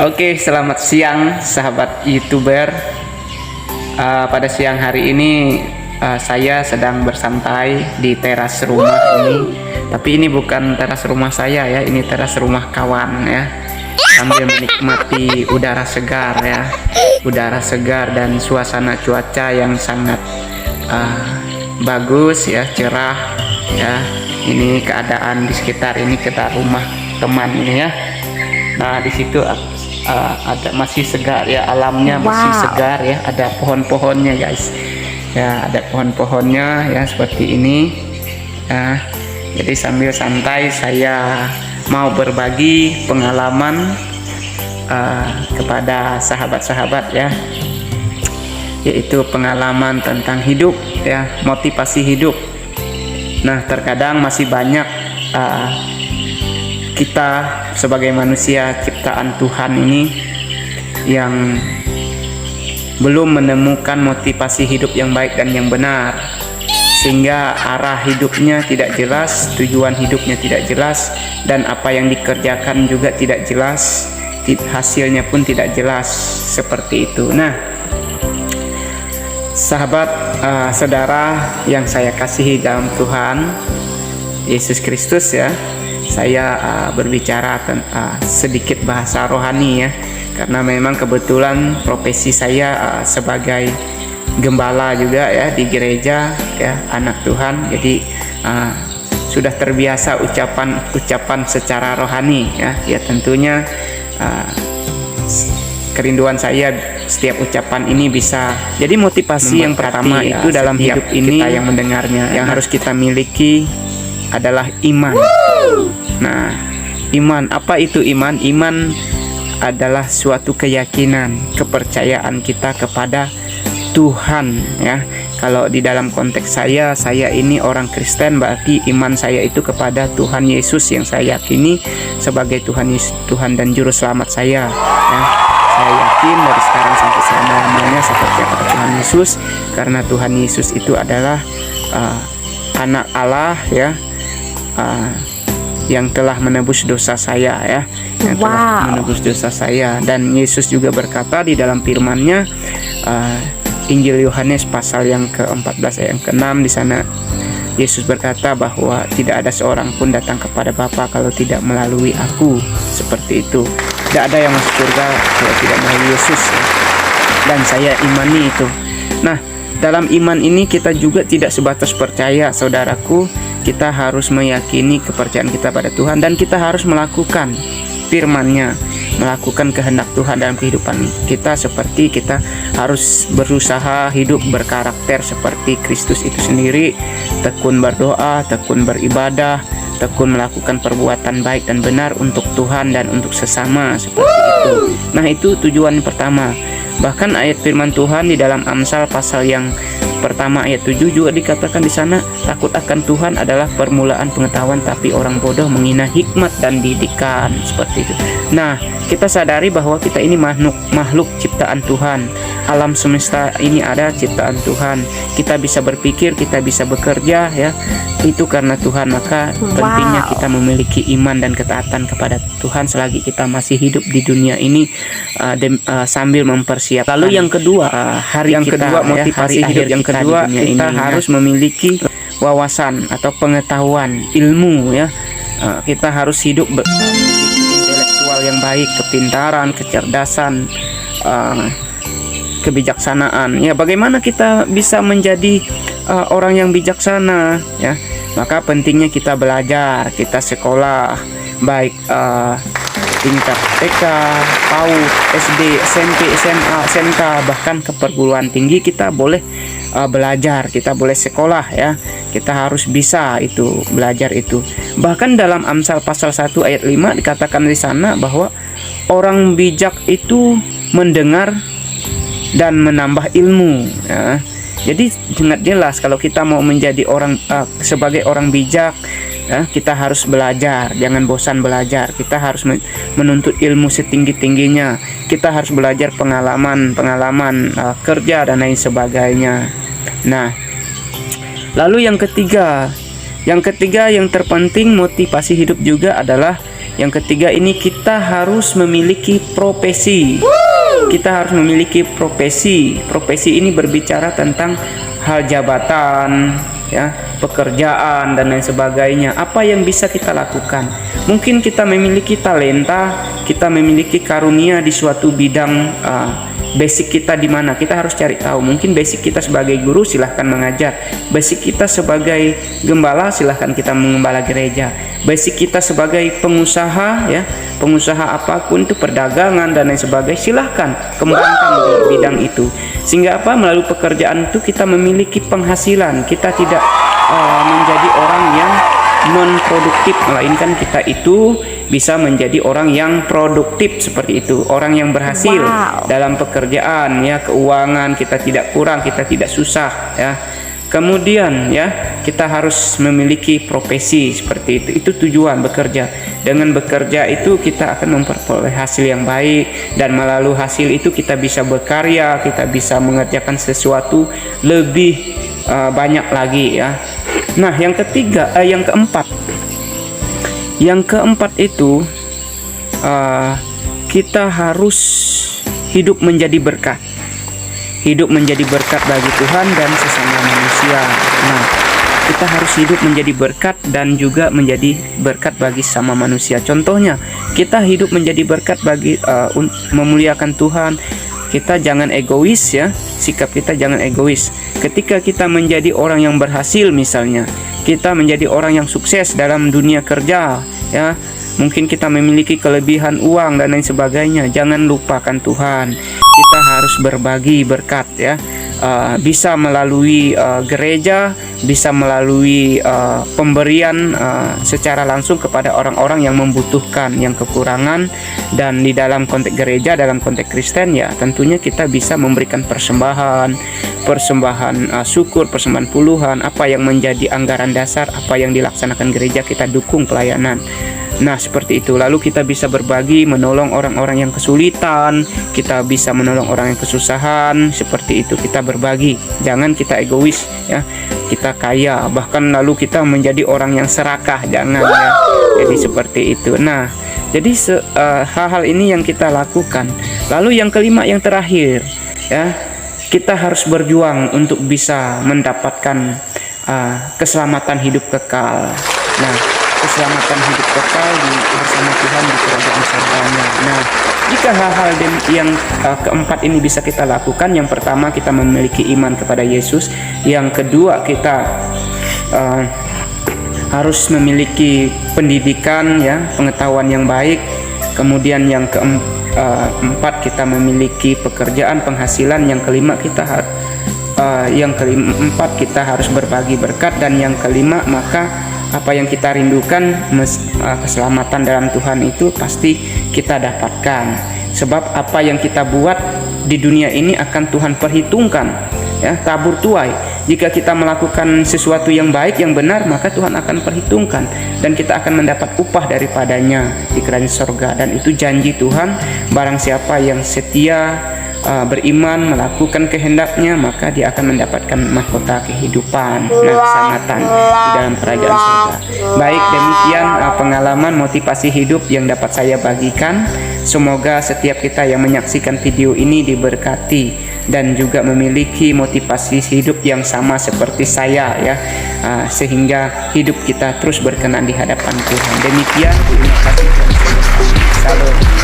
Oke, selamat siang sahabat YouTuber. Pada siang hari ini saya sedang bersantai di teras rumah ini. Tapi ini bukan teras rumah saya ya, ini teras rumah kawan ya. Sambil menikmati udara segar ya, udara segar dan suasana cuaca yang sangat bagus ya, cerah ya. Ini keadaan di sekitar ini, kita rumah teman ini ya. Nah di situ ada masih segar ya, alamnya masih segar ya, ada pohon-pohonnya guys ya, ada pohon-pohonnya ya seperti ini ya. Jadi sambil santai saya mau berbagi pengalaman kepada sahabat-sahabat ya, yaitu pengalaman tentang hidup ya, motivasi hidup. Nah terkadang masih banyak kita sebagai manusia ciptaan Tuhan ini yang belum menemukan motivasi hidup yang baik dan yang benar, sehingga arah hidupnya tidak jelas, tujuan hidupnya tidak jelas, dan apa yang dikerjakan juga tidak jelas, hasilnya pun tidak jelas seperti itu. Nah sahabat, saudara yang saya kasihi dalam Tuhan Yesus Kristus ya, saya berbicara sedikit bahasa rohani ya, karena memang kebetulan profesi saya sebagai gembala juga ya di gereja ya, anak Tuhan. Jadi sudah terbiasa ucapan secara rohani ya. Ya tentunya kerinduan saya setiap ucapan ini bisa jadi motivasi yang pertama itu dalam hidup ini kita yang mendengarnya. Yang harus kita miliki adalah iman. Nah, iman, apa itu iman? Iman adalah suatu keyakinan, kepercayaan kita kepada Tuhan ya. Kalau di dalam konteks saya ini orang Kristen, berarti iman saya itu kepada Tuhan Yesus yang saya yakini sebagai Tuhan dan juru selamat saya ya. Saya yakin dari sekarang sampai selama-lamanya seperti kata Tuhan Yesus, karena Tuhan Yesus itu adalah anak Allah ya, yang telah menebus dosa saya ya, yang telah menebus dosa saya. Dan Yesus juga berkata di dalam firman-Nya, Injil Yohanes pasal yang ke-14 ayat yang ke-6, di sana Yesus berkata bahwa tidak ada seorang pun datang kepada Bapa kalau tidak melalui aku, seperti itu. Tidak ada yang masuk surga kalau tidak melalui Yesus ya. Dan saya imani itu. Nah dalam iman ini kita juga tidak sebatas percaya saudaraku, kita harus meyakini kepercayaan kita pada Tuhan, dan kita harus melakukan firman-Nya, melakukan kehendak Tuhan dalam kehidupan kita. Seperti kita harus berusaha hidup berkarakter seperti Kristus itu sendiri, tekun berdoa, tekun beribadah, tekun melakukan perbuatan baik dan benar untuk Tuhan dan untuk sesama, seperti itu. Nah itu tujuan pertama. Bahkan ayat firman Tuhan di dalam Amsal pasal yang pertama ayat 7 juga dikatakan di sana, takut akan Tuhan adalah permulaan pengetahuan, tapi orang bodoh menghina hikmat dan didikan, seperti itu. Nah kita sadari bahwa kita ini makhluk ciptaan Tuhan. Alam semesta ini ada ciptaan Tuhan. Kita bisa berpikir, kita bisa bekerja ya, itu karena Tuhan. Maka pentingnya kita memiliki iman dan ketaatan kepada Tuhan selagi kita masih hidup di dunia ini, sambil mempersiapkan. Lalu yang kedua, motivasi hidup yang kedua, kita harus memiliki wawasan atau pengetahuan, ilmu ya. Kita harus hidup intelektual yang baik, kepintaran, kecerdasan, kebijaksanaan ya. Bagaimana kita bisa menjadi orang yang bijaksana ya? Maka pentingnya kita belajar, kita sekolah baik tingkat TK, PAUD, SD, SMP, SMA, SMK, bahkan ke perguruan tinggi kita boleh belajar, kita boleh sekolah ya. Kita harus bisa itu belajar itu. Bahkan dalam Amsal pasal 1 ayat 5 dikatakan di sana bahwa orang bijak itu mendengar dan menambah ilmu ya. Jadi sangat jelas kalau kita mau menjadi orang sebagai orang bijak ya, kita harus belajar, jangan bosan belajar. Kita harus menuntut ilmu setinggi-tingginya. Kita harus belajar pengalaman kerja dan lain sebagainya. Nah lalu yang ketiga yang terpenting motivasi hidup juga adalah Yang ketiga ini kita harus memiliki profesi. Kita harus memiliki profesi. Profesi ini berbicara tentang hal jabatan, ya, pekerjaan dan lain sebagainya. Apa yang bisa kita lakukan? Mungkin kita memiliki talenta, kita memiliki karunia di suatu bidang. Basic kita di mana? Kita harus cari tahu. Mungkin basic kita sebagai guru, silahkan mengajar. Basic kita sebagai gembala, silahkan kita mengembala gereja. Basic kita sebagai pengusaha, ya, pengusaha apapun itu, perdagangan dan lain sebagainya, silahkan kembangkan di bidang itu. Sehingga apa? Melalui pekerjaan itu kita memiliki penghasilan. Kita tidak menjadi orang yang non produktif, melainkan kita itu bisa menjadi orang yang produktif, seperti itu, orang yang berhasil dalam pekerjaan, ya, keuangan kita tidak kurang, kita tidak susah, ya. Kemudian, ya, kita harus memiliki profesi seperti itu tujuan bekerja. Dengan bekerja itu kita akan memperoleh hasil yang baik, dan melalui hasil itu kita bisa berkarya, kita bisa mengerjakan sesuatu lebih banyak lagi, ya. Nah, yang keempat itu kita harus hidup menjadi berkat. Hidup menjadi berkat bagi Tuhan dan sesama manusia. Nah, kita harus hidup menjadi berkat dan juga menjadi berkat bagi sesama manusia. Contohnya, kita hidup menjadi berkat bagi memuliakan Tuhan. Kita jangan egois, ya. Sikap kita jangan egois. Ketika kita menjadi orang yang berhasil, misalnya kita menjadi orang yang sukses dalam dunia kerja, ya, mungkin kita memiliki kelebihan uang dan lain sebagainya, jangan lupakan Tuhan. Kita harus berbagi berkat, ya, bisa melalui gereja, bisa melalui pemberian secara langsung kepada orang-orang yang membutuhkan, yang kekurangan. Dan di dalam konteks gereja, dalam konteks Kristen, ya, tentunya kita bisa memberikan persembahan syukur, persembahan puluhan, apa yang menjadi anggaran dasar, apa yang dilaksanakan gereja, kita dukung pelayanan. Nah, seperti itu. Lalu kita bisa berbagi, menolong orang-orang yang kesulitan, kita bisa menolong orang yang kesusahan, seperti itu. Kita berbagi, jangan kita egois, ya. Kita kaya, bahkan lalu kita menjadi orang yang serakah, jangan, ya. Jadi seperti itu. Nah, jadi hal-hal ini yang kita lakukan. Lalu yang kelima, yang terakhir, ya, kita harus berjuang untuk bisa mendapatkan keselamatan hidup kekal. Nah, keselamatan hidup kekal bersama Tuhan di kerajaan surganya. Nah, jika hal-hal yang keempat ini bisa kita lakukan, yang pertama kita memiliki iman kepada Yesus, yang kedua kita harus memiliki pendidikan, ya, pengetahuan yang baik, kemudian yang keempat kita memiliki pekerjaan, penghasilan, yang kelima yang keempat kita harus berbagi berkat, dan yang kelima maka apa yang kita rindukan, keselamatan dalam Tuhan itu pasti kita dapatkan. Sebab apa yang kita buat di dunia ini akan Tuhan perhitungkan, ya, tabur tuai. Jika kita melakukan sesuatu yang baik, yang benar, maka Tuhan akan perhitungkan dan kita akan mendapat upah daripadanya di kerajaan surga. Dan itu janji Tuhan, barang siapa yang setia, beriman, melakukan kehendaknya, maka dia akan mendapatkan mahkota kehidupan, keselamatan di dalam kerajaan surga. Baik, demikian pengalaman motivasi hidup yang dapat saya bagikan. Semoga setiap kita yang menyaksikan video ini diberkati dan juga memiliki motivasi hidup yang sama seperti saya, ya, sehingga hidup kita terus berkenan di hadapan Tuhan. Demikian, terima kasih. Salam.